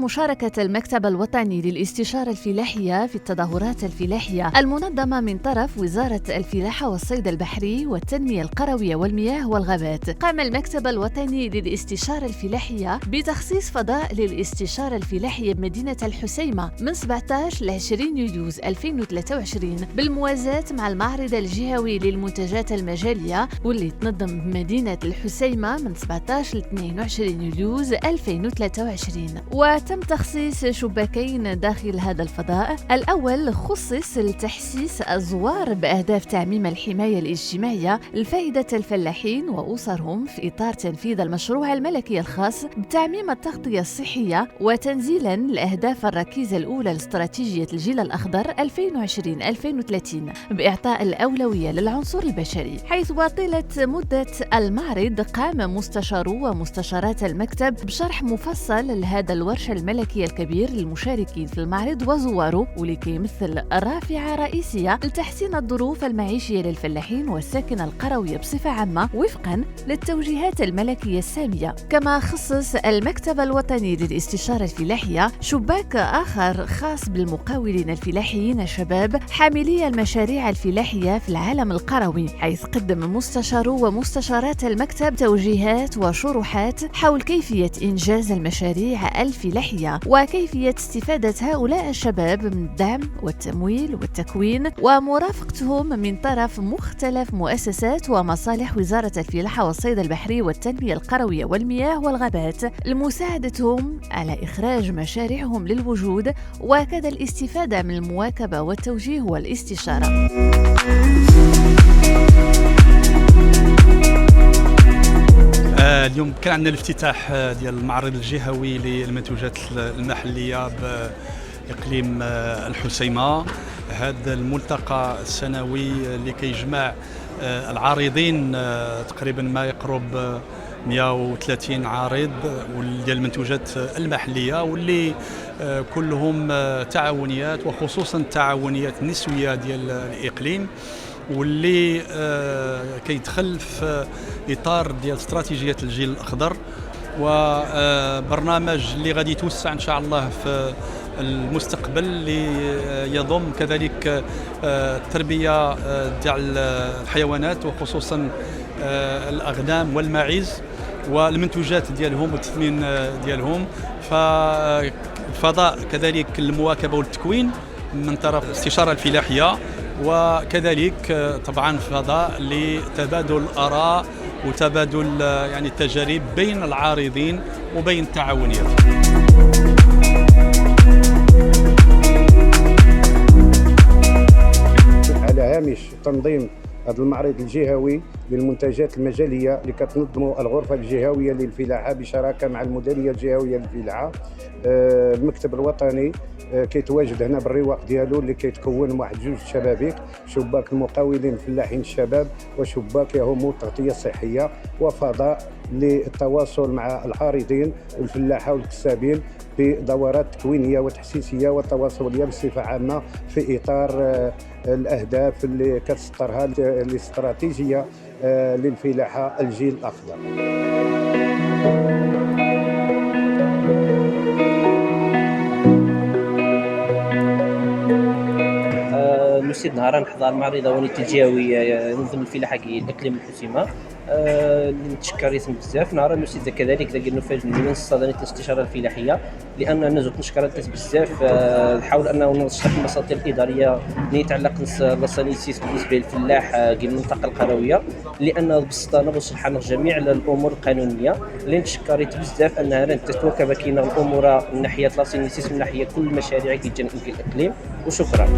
مشاركة المكتب الوطني للاستشارة الفلاحية في التظاهرات الفلاحية المنظمة من طرف وزارة الفلاحة والصيد البحري والتنمية القروية والمياه والغابات، قام المكتب الوطني للاستشارة الفلاحية بتخصيص فضاء للاستشارة الفلاحية بمدينة الحسيمة من 17 ل 20 يوليو 2023 بالموازاة مع المعرض الجهوي للمنتجات المجالية واللي تنظم بمدينة الحسيمة من 17 ل 22 يوليو 2023. وتم تخصيص شباكين داخل هذا الفضاء. الأول خصص لتحسيس الزوار بأهداف تعميم الحماية الاجتماعية لفائدة الفلاحين وأسرهم في إطار تنفيذ المشروع الملكي الخاص بتعميم التغطية الصحية وتنزيلاً لأهداف الركيزة الأولى لاستراتيجية الجيل الأخضر 2020-2030 بإعطاء الأولوية للعنصر البشري، حيث طيلة مدة المعرض قام مستشارو ومستشارات المكتب بشرح مفصل لهذا الورش الملكي الكبير للمشاركين في المعرض وزواره، واللي كيمثل رافعة رئيسية لتحسين الظروف المعيشية للفلاحين والساكنة القروية بصفة عامة وفقاً للتوجيهات الملكية السامية. كما خصص المكتب الوطني للاستشارة الفلاحية شباك آخر خاص بالمقاولين الفلاحيين الشباب حاملي المشاريع الفلاحية في العالم القروي، حيث قدم مستشارو ومستشارات المكتب توجيهات وشروحات حول كيفية إنجاز المشاريع الفلاحية وكيفية استفادة هؤلاء الشباب من الدعم والتمويل والتكوين ومرافقتهم من طرف مختلف مؤسسات ومصالح وزارة الفلاحة والصيد البحري والتنمية القروية والمياه والغابات لمساعدتهم على إخراج مشاريعهم للوجود، وكذا الاستفادة من المواكبة والتوجيه والاستشارة. اليوم كان عندنا الافتتاح ديال المعرض الجهوي للمنتوجات المحلية بإقليم الحسيمة. هذا الملتقى السنوي اللي كيجمع العارضين تقريبا ما يقرب 130 عارض ديال المنتوجات المحلية، واللي كلهم تعاونيات وخصوصا التعاونيات النسوية ديال الإقليم، واللي كيدخل في إطار ديال استراتيجية الجيل الأخضر وبرنامج اللي غادي يتوسع إن شاء الله في المستقبل، اللي يضم كذلك التربية ديال الحيوانات وخصوصا الأغنام والماعز والمنتوجات ديالهم والتثمين ديالهم. فالفضاء كذلك المواكبة والتكوين من طرف الاستشارة الفلاحية، وكذلك طبعا فضاء لتبادل الآراء وتبادل يعني التجارب بين العارضين وبين التعاونيات. على هامش تنظيم هذا المعرض الجهوي للمنتجات المجالية اللي كتنظمه الغرفة الجهوية للفلاحة بشراكة مع المديرية الجهوية للفلاحة، المكتب الوطني كيتواجد هنا بالرواق ديالو اللي كيتكون من واحد جوج شبابيك، شباك المقاولين الفلاحين الشباب وشباك يهم التغطية الصحية، وفضاء للتواصل مع العارضين والفلاحة والكسابين بدورات تكوينية وتحسيسية وتواصلية بصفة عامة في إطار الأهداف اللي كتسطرها الاستراتيجية للفلاحة الجيل الأخضر. نسيد نهار نحضر المعرض الجهوي ينظم الفلاحة إقليم الحسيمة، نتشكر ياسم بزاف. نهار نسيد كذلك لقينا في المنصة ديال الاستشارة الفلاحية، لأن نزلت نشكر الناس بزاف. نحاول أنه نشرح المساطر الإدارية اللي يتعلق بالسانيسيس بالنسبة للفلاح ديال المنطقة القروية، لأن بسطنا وشرحنا جميع الأمور القانونية اللي نتشكرت بزاف أنها تتواكب كاينة الأمور من ناحية لاسانيسيس من ناحية كل المشاريع كيجينا في الإقليم. وشكرا.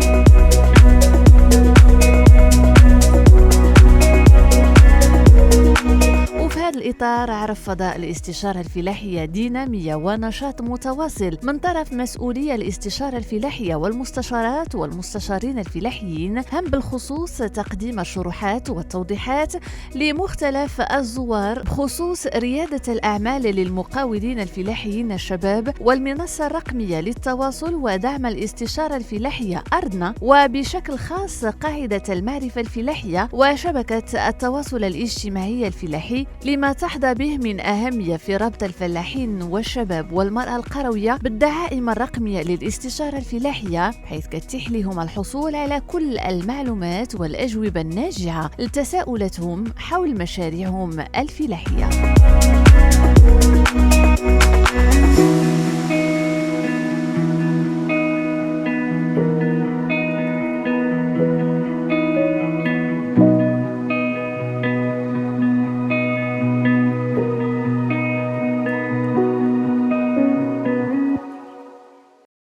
وفي هذا الإطار عرف فضاء الاستشارة الفلاحية دينامية ونشاط متواصل من طرف مسؤولي الاستشارة الفلاحية والمستشارات والمستشارين الفلاحيين، هم بالخصوص تقديم الشروحات والتوضيحات لمختلف الزوار بخصوص ريادة الأعمال للمقاولين الفلاحيين الشباب والمنصة الرقمية للتواصل ودعم الاستشارة الفلاحية أرضنا، وبشكل خاص قاعدة المعرفة الفلاحية وشبكة التواصل الاجتماعي الفلاحي الفلاحي لما تحظى به من أهمية في ربط الفلاحين والشباب والمرأة القروية بالدعائم الرقمية للاستشارة الفلاحية، حيث كتيح لهم الحصول على كل المعلومات والأجوبة الناجعة لتساؤلاتهم حول مشاريعهم الفلاحية.